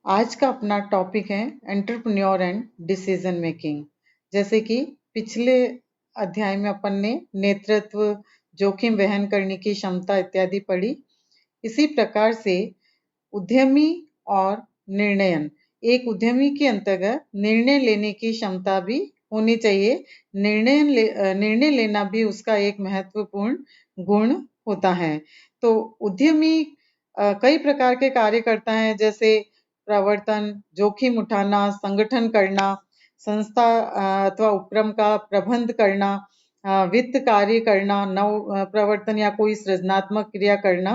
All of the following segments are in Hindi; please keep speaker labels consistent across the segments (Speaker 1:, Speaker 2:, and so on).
Speaker 1: आज का अपना टॉपिक है एंटरप्रेन्योर एंड डिसीजन मेकिंग। जैसे कि पिछले अध्याय में अपन ने नेतृत्व, जोखिम वहन करने की क्षमता इत्यादि पढ़ी। इसी प्रकार से उद्यमी और निर्णयन, एक उद्यमी के अंतर्गत निर्णय लेने की क्षमता भी होनी चाहिए। निर्णय लेना भी उसका एक महत्वपूर्ण गुण होता है। तो उद्यमी कई प्रकार के कार्य करता है, जैसे प्रवर्तन, जोखिम उठाना, संगठन करना, संस्था अथवा उपक्रम का प्रबंध करना, वित्त कार्य करना, नव प्रवर्तन या कोई सृजनात्मक क्रिया करना,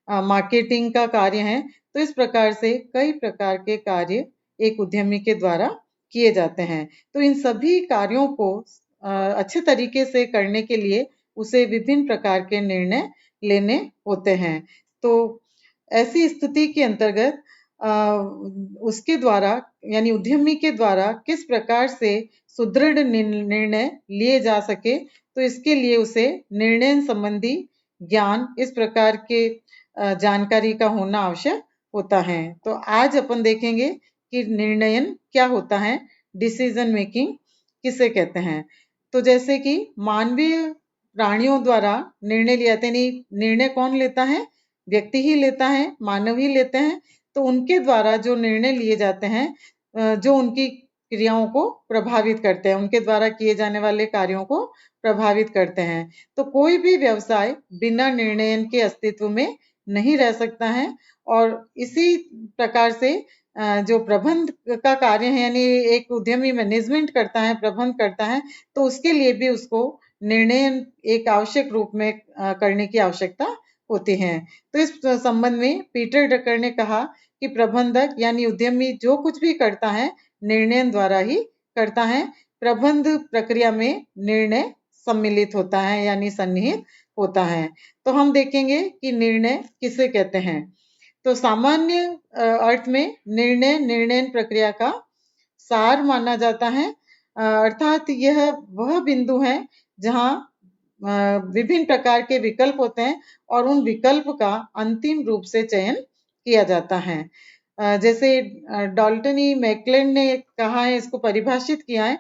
Speaker 1: मार्केटिंग का कार्य है। तो इस प्रकार से कई प्रकार के कार्य एक उद्यमी के द्वारा किए जाते हैं। तो इन सभी कार्यों को अच्छे तरीके से करने के लिए उसे विभिन्न प्रकार के निर्णय लेने होते हैं। तो ऐसी स्थिति के अंतर्गत उसके द्वारा यानी उद्यमी के द्वारा किस प्रकार से सुदृढ़ निर्णय लिए जा सके, तो इसके लिए उसे निर्णय संबंधी ज्ञान, इस प्रकार के जानकारी का होना आवश्यक होता है। तो आज अपन देखेंगे कि निर्णयन क्या होता है, डिसीजन मेकिंग किसे कहते हैं। तो जैसे कि मानवीय प्राणियों द्वारा निर्णय लिए जाते हैं, निर्णय कौन लेता है? व्यक्ति ही लेता है, मानव ही लेते हैं। तो उनके द्वारा जो निर्णय लिए जाते हैं, जो उनकी क्रियाओं को प्रभावित करते हैं, उनके द्वारा किए जाने वाले कार्यों को प्रभावित करते हैं। तो कोई भी व्यवसाय बिना निर्णयन के अस्तित्व में नहीं रह सकता है। और इसी प्रकार से जो प्रबंध का कार्य है, यानी एक उद्यमी मैनेजमेंट करता है, प्रबंध करता है, तो उसके लिए भी उसको निर्णय एक आवश्यक रूप में करने की आवश्यकता होती है। तो इस संबंध में पीटर ड्रकर ने कहा कि प्रबंधक यानी उद्यमी जो कुछ भी करता है निर्णय द्वारा ही करता है। प्रबंध प्रक्रिया में निर्णय सम्मिलित होता है यानी सन्निहित होता है। तो हम देखेंगे कि निर्णय किसे कहते हैं। तो सामान्य अर्थ में निर्णय प्रक्रिया का सार माना जाता है। अर्थात यह वह बिंदु है जहां विभिन्न प्रकार के विकल्प होते हैं और उन विकल्प का अंतिम रूप से चयन किया जाता है। जैसे डाल्टनी मैकलेंड ने कहा है, इसको परिभाषित किया है,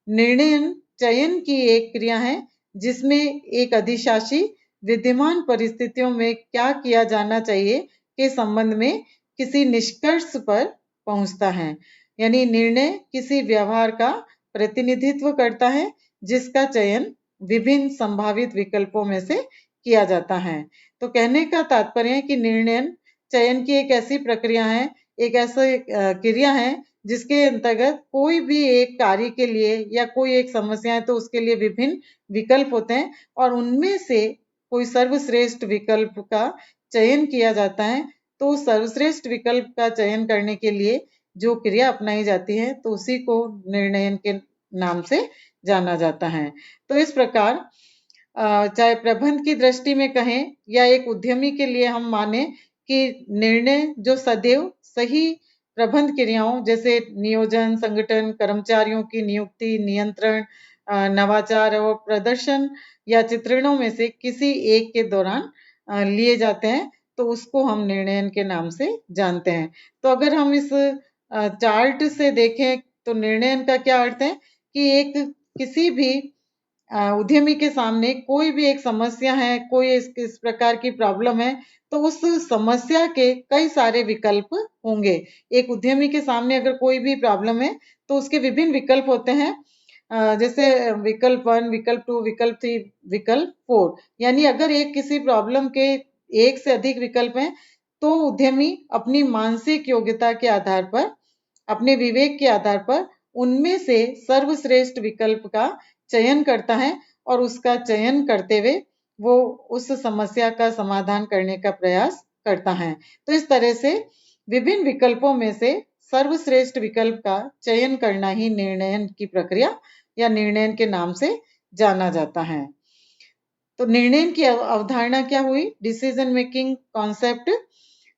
Speaker 1: निर्णय चयन की एक क्रिया है जिसमें एक अधिशासी विद्यमान परिस्थितियों में क्या किया जाना चाहिए के संबंध में किसी निष्कर्ष पर पहुंचता है। यानी निर्णय किसी व्यवहार का प्रतिनिधित्व करता है जिसका चयन विभिन्न संभावित विकल्पों में से किया जाता है। तो कहने का तात्पर्य है कि निर्णय चयन की एक ऐसी प्रक्रिया है, एक ऐसी क्रिया है जिसके अंतर्गत कोई भी एक कार्य के लिए या कोई एक समस्या है तो उसके लिए विभिन्न विकल्प होते हैं और उनमें से कोई सर्वश्रेष्ठ विकल्प का चयन किया जाता है। तो सर्वश्रेष्ठ विकल्प का चयन करने के लिए जो क्रिया अपनाई जाती है तो उसी को निर्णयन के नाम से जाना जाता है। तो इस प्रकार चाहे प्रबंध की दृष्टि में कहें या एक उद्यमी के लिए हम माने कि निर्णय जो सदैव सही प्रबंध क्रियाओं जैसे नियोजन, संगठन, कर्मचारियों की नियुक्ति, नियंत्रण, नवाचार और प्रदर्शन या चित्रणों में से किसी एक के दौरान लिए जाते हैं, तो उसको हम निर्णयन के नाम से जानते हैं। तो अगर हम इस चार्ट से देखें तो निर्णयन का क्या अर्थ है कि एक किसी भी उद्यमी के सामने कोई भी एक समस्या है, कोई इस प्रकार की प्रॉब्लम है, तो उस समस्या के कई सारे विकल्प होंगे। एक उद्यमी के सामने अगर कोई भी प्रॉब्लम है तो उसके विभिन्न विकल्प होते हैं, जैसे विकल्प 1, विकल्प 2, विकल्प 3, विकल्प 4। यानी अगर एक किसी प्रॉब्लम के एक से अधिक विकल्प हैं तो उद्यमी अपनी मानसिक योग्यता के आधार पर, अपने विवेक के आधार पर उनमें से सर्वश्रेष्ठ विकल्प का चयन करता है और उसका चयन करते हुए वो उस समस्या का समाधान करने का प्रयास करता है। तो इस तरह से विभिन्न विकल्पों में से सर्वश्रेष्ठ विकल्प का चयन करना ही निर्णयन की प्रक्रिया या निर्णयन के नाम से जाना जाता है। तो निर्णयन की अवधारणा क्या हुई? Decision making concept.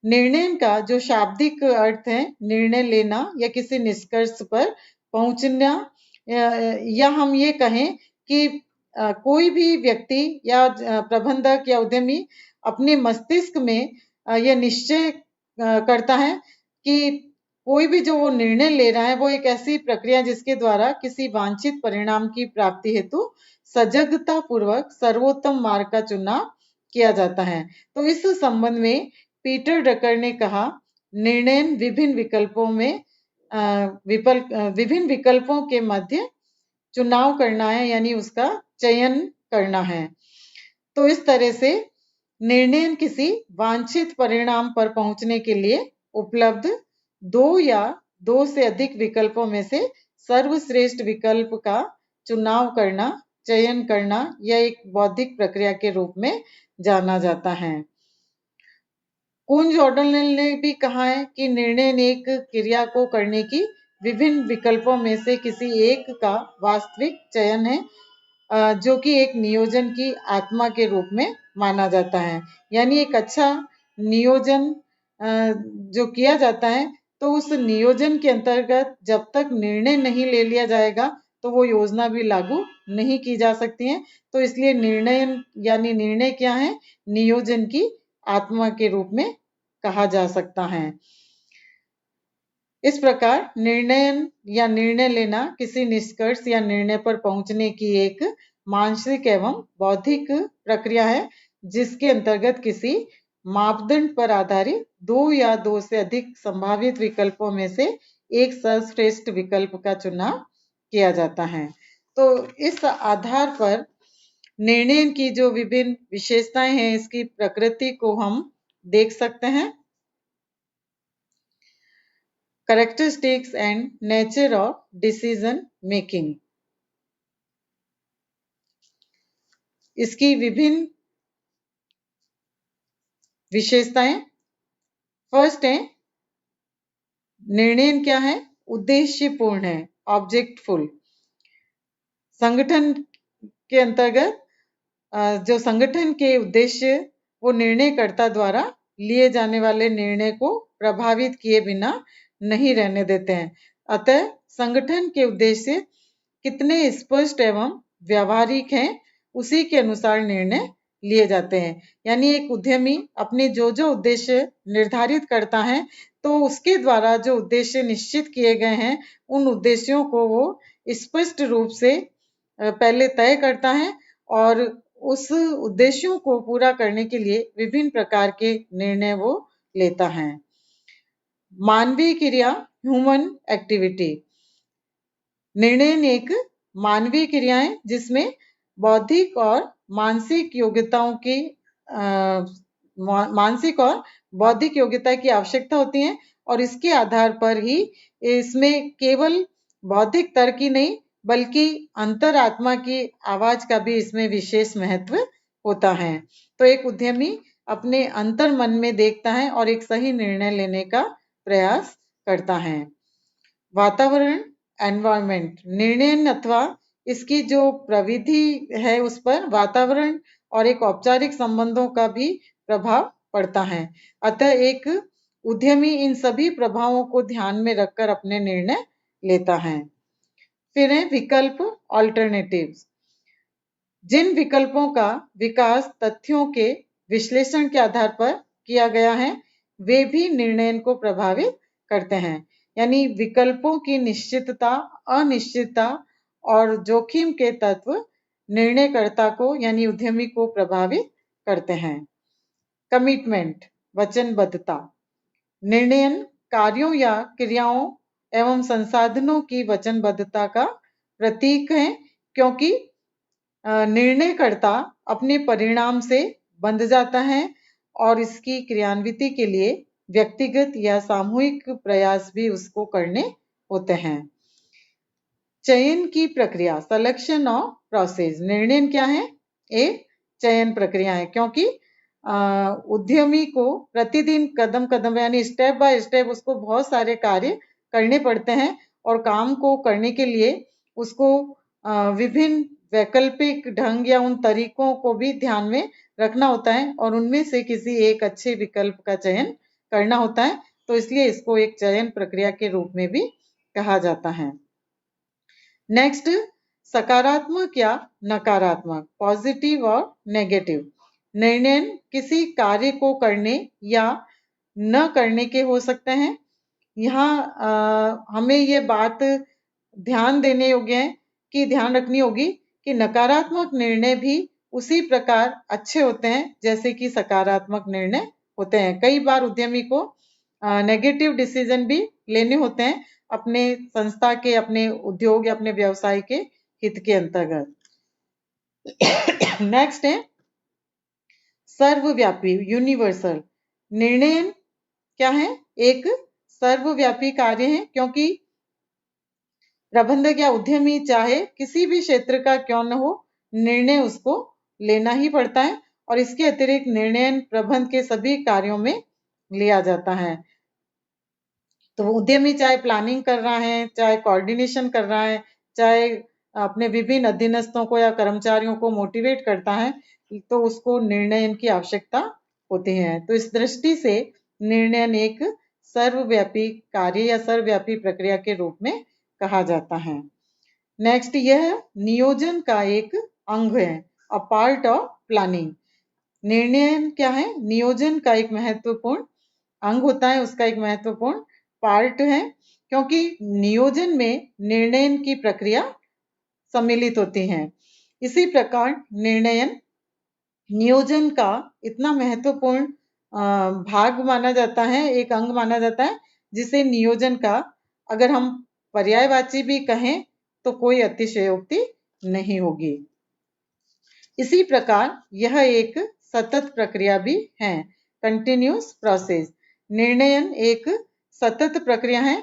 Speaker 1: निर्णय का जो शाब्दिक अर्थ है, निर्णय लेना या किसी निष्कर्ष पर पहुंचना, या हम ये कहें कि कोई भी व्यक्ति या प्रबंधक या उद्यमी अपने मस्तिष्क में यह निश्चय करता है कि कोई भी जो वो निर्णय ले रहा है वो एक ऐसी प्रक्रिया जिसके द्वारा किसी वांछित परिणाम की प्राप्ति हेतु सजगता पूर्वक सर्वोत्तम मार्ग का चुनाव किया जाता है। तो इस संबंध में पीटर ड्रकर ने कहा, निर्णय विभिन्न विकल्पों में विभिन्न विकल्पों के मध्य चुनाव करना है, यानी उसका चयन करना है। तो इस तरह से निर्णय किसी वांछित परिणाम पर पहुंचने के लिए उपलब्ध दो या दो से अधिक विकल्पों में से सर्वश्रेष्ठ विकल्प का चुनाव करना, चयन करना, यह एक बौद्धिक प्रक्रिया के रूप में जाना जाता है। कुंज जॉर्डन ने भी कहा है कि निर्णय एक क्रिया को करने की विभिन्न विकल्पों में से किसी एक का वास्तविक चयन है, जो कि एक नियोजन की आत्मा के रूप में माना जाता है। यानी एक अच्छा नियोजन जो किया जाता है, तो उस नियोजन के अंतर्गत जब तक निर्णय नहीं ले लिया जाएगा तो वो योजना भी लागू नहीं की जा सकती है। तो इसलिए निर्णय यानी निर्णय क्या है, नियोजन की आत्मा के रूप में कहा जा सकता है। इस प्रकार निर्णय लेना किसी निष्कर्ष या निर्णय पर पहुंचने की एक मानसिक एवं बौद्धिक प्रक्रिया है, जिसके अंतर्गत किसी मापदंड पर आधारित दो या दो से अधिक संभावित विकल्पों में से एक सर्वश्रेष्ठ विकल्प का चुनाव किया जाता है। तो इस आधार पर निर्णय की जो विभिन्न विशेषताएं हैं, इसकी प्रकृति को हम देख सकते हैं। Characteristics and nature of decision making, इसकी विभिन्न विशेषताएं। फर्स्ट है, निर्णय क्या है, उद्देश्यपूर्ण है, ऑब्जेक्टफुल। संगठन के अंतर्गत जो संगठन के उद्देश्य वो निर्णयकर्ता द्वारा लिए जाने वाले निर्णय को प्रभावित किए बिना नहीं रहने देते हैं। अतः संगठन के उद्देश्य कितने स्पष्ट एवं व्यावहारिक हैं, उसी के अनुसार निर्णय लिए जाते हैं। यानी एक उद्यमी अपने जो जो उद्देश्य निर्धारित करता है, तो उसके द्वारा जो उद्देश्य निश्चित किए गए हैं, उन उद्देश्यों को वो स्पष्ट रूप से पहले तय करता है और उस उद्देश्यों को पूरा करने के लिए विभिन्न प्रकार के निर्णय वो लेता है। मानवीय क्रिया, ह्यूमन एक्टिविटी। निर्णय एक मानवीय क्रिया है जिसमें बौद्धिक और मानसिक योग्यताओं की मानसिक और बौद्धिक योग्यता की आवश्यकता होती है, और इसके आधार पर ही इसमें केवल बौद्धिक तर्क ही नहीं बल्कि अंतरात्मा की आवाज का भी इसमें विशेष महत्व होता है। तो एक उद्यमी अपने अंतर मन में देखता है और एक सही निर्णय लेने का प्रयास करता है। वातावरण, एनवायरमेंट। निर्णय अथवा इसकी जो प्रविधि है उस पर वातावरण और एक औपचारिक संबंधों का भी प्रभाव पड़ता है। अतः एक उद्यमी इन सभी प्रभावों को ध्यान में रखकर अपने निर्णय लेता है। फिर है विकल्प, ऑल्टरनेटिव्स। जिन विकल्पों का विकास तथ्यों के विश्लेषण के आधार पर किया गया है, वे भी निर्णय को प्रभावित करते हैं। यानी विकल्पों की निश्चितता, अनिश्चितता और जोखिम के तत्व निर्णयकर्ता को यानी उद्यमी को प्रभावित करते हैं। कमिटमेंट, वचनबद्धता। निर्णय कार्यों या क्रियाओं एवं संसाधनों की वचनबद्धता का प्रतीक है, क्योंकि निर्णयकर्ता अपने परिणाम से बंध जाता है और इसकी क्रियान्विति के लिए व्यक्तिगत या सामूहिक प्रयास भी उसको करने होते हैं। चयन की प्रक्रिया, सिलेक्शन ऑफ प्रोसेस। निर्णय क्या है, एक चयन प्रक्रिया है, क्योंकि उद्यमी को प्रतिदिन कदम कदम यानी स्टेप बाय स्टेप उसको बहुत सारे कार्य करने पड़ते हैं, और काम को करने के लिए उसको विभिन्न वैकल्पिक ढंग या उन तरीकों को भी ध्यान में रखना होता है और उनमें से किसी एक अच्छे विकल्प का चयन करना होता है। तो इसलिए इसको एक चयन प्रक्रिया के रूप में भी कहा जाता है। नेक्स्ट, सकारात्मक या नकारात्मक, पॉजिटिव और नेगेटिव। निर्णय किसी कार्य को करने या न करने के हो सकते हैं। यहाँ हमें ये बात ध्यान देने योग्य है कि ध्यान रखनी होगी कि नकारात्मक निर्णय भी उसी प्रकार अच्छे होते हैं जैसे कि सकारात्मक निर्णय होते हैं। कई बार उद्यमी को नेगेटिव डिसीजन भी लेने होते हैं अपने संस्था के, अपने उद्योग या अपने व्यवसाय के हित के अंतर्गत। नेक्स्ट है सर्वव्यापी, यूनिवर्सल। निर्णय क्या है? एक सर्वव्यापी कार्य है, क्योंकि प्रबंधक या उद्यमी चाहे किसी भी क्षेत्र का क्यों न हो, निर्णय उसको लेना ही पड़ता है और इसके अतिरिक्त निर्णय प्रबंध के सभी कार्यों में लिया जाता है। तो उद्यमी चाहे प्लानिंग कर रहा है, चाहे कोऑर्डिनेशन कर रहा है, चाहे अपने विभिन्न अधीनस्थों को या कर्मचारियों को मोटिवेट करता है, तो उसको निर्णय की आवश्यकता होती है। तो इस दृष्टि से निर्णय एक सर्वव्यापी कार्य या सर्वव्यापी प्रक्रिया के रूप में कहा जाता है। नेक्स्ट, यह नियोजन का एक अंग है, अ पार्ट ऑफ प्लानिंग। निर्णय क्या है? नियोजन का एक महत्वपूर्ण अंग होता है, उसका एक महत्वपूर्ण पार्ट है, क्योंकि नियोजन में निर्णय की प्रक्रिया सम्मिलित होती है। इसी प्रकार निर्णय नियोजन का इतना महत्वपूर्ण भाग माना जाता है, एक अंग माना जाता है, जिसे नियोजन का अगर हम पर्यायवाची भी कहें तो कोई अतिशयोक्ति नहीं होगी। इसी प्रकार यह एक सतत प्रक्रिया भी है, कंटिन्यूस प्रोसेस। निर्णय एक सतत प्रक्रिया है,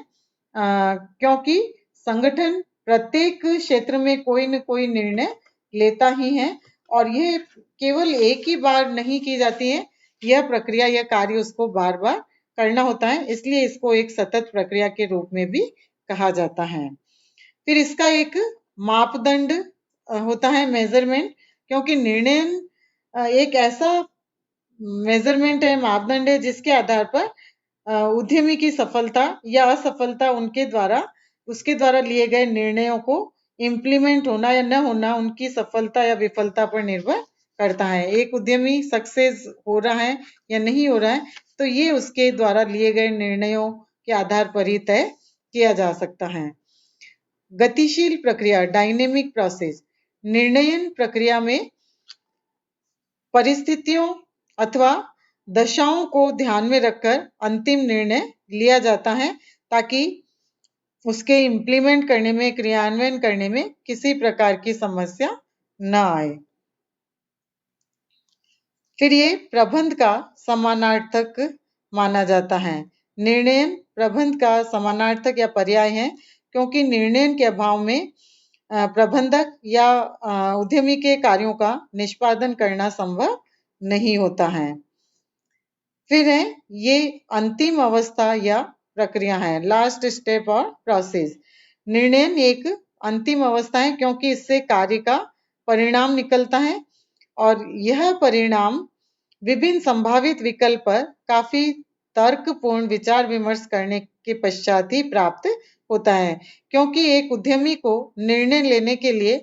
Speaker 1: क्योंकि संगठन प्रत्येक क्षेत्र में कोई न कोई निर्णय लेता ही है और यह केवल एक ही बार नहीं की जाती है, यह प्रक्रिया, यह कार्य उसको बार बार करना होता है, इसलिए इसको एक सतत प्रक्रिया के रूप में भी कहा जाता है। फिर इसका एक मापदंड होता है, मेजरमेंट, क्योंकि निर्णय एक ऐसा मेजरमेंट है, मापदंड है, जिसके आधार पर उद्यमी की सफलता या असफलता उसके द्वारा लिए गए निर्णयों को इम्प्लीमेंट होना या न होना उनकी सफलता या विफलता पर निर्भर करता है। एक उद्यमी सक्सेस हो रहा है या नहीं हो रहा है, तो ये उसके द्वारा लिए गए निर्णयों के आधार पर ही तय किया जा सकता है। गतिशील प्रक्रिया, डायनेमिक प्रोसेस। निर्णय प्रक्रिया में परिस्थितियों अथवा दशाओं को ध्यान में रखकर अंतिम निर्णय लिया जाता है, ताकि उसके इम्प्लीमेंट करने में, क्रियान्वयन करने में किसी प्रकार की समस्या न आए। फिर ये प्रबंध का समानार्थक माना जाता है। निर्णय प्रबंध का समानार्थक या पर्याय है, क्योंकि निर्णय के अभाव में प्रबंधक या उद्यमी के कार्यों का निष्पादन करना संभव नहीं होता है। फिर है ये अंतिम अवस्था या प्रक्रिया है, लास्ट स्टेप और प्रोसेस। निर्णय एक अंतिम अवस्था है, क्योंकि इससे कार्य का परिणाम निकलता है और यह परिणाम विभिन्न संभावित विकल्प पर काफी तर्कपूर्ण विचार विमर्श करने के पश्चात ही प्राप्त होता है, क्योंकि एक उद्यमी को निर्णय लेने के लिए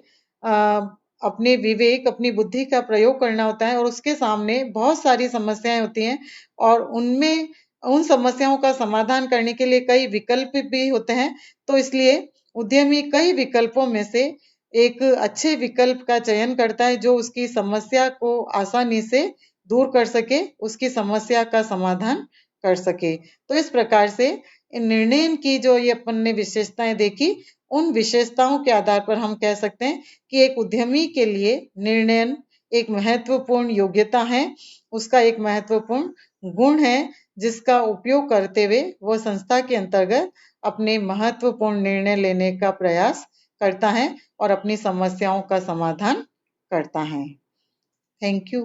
Speaker 1: अपने विवेक, अपनी बुद्धि का प्रयोग करना होता है और उसके सामने बहुत सारी समस्याएं होती हैं और उन समस्याओं का समाधान करने के लिए कई विकल्प भी होते हैं। तो इसलिए उद्यमी कई विकल्पों में से एक अच्छे विकल्प का चयन करता है, जो उसकी समस्या को आसानी से दूर कर सके, उसकी समस्या का समाधान कर सके। तो इस प्रकार से निर्णय की जो ये अपन ने विशेषताएं देखी, उन विशेषताओं के आधार पर हम कह सकते हैं कि एक उद्यमी के लिए निर्णय एक महत्वपूर्ण योग्यता है, उसका एक महत्वपूर्ण गुण है, जिसका उपयोग करते हुए वो संस्था के अंतर्गत अपने महत्वपूर्ण निर्णय लेने का प्रयास करता है और अपनी समस्याओं का समाधान करता है। Thank you.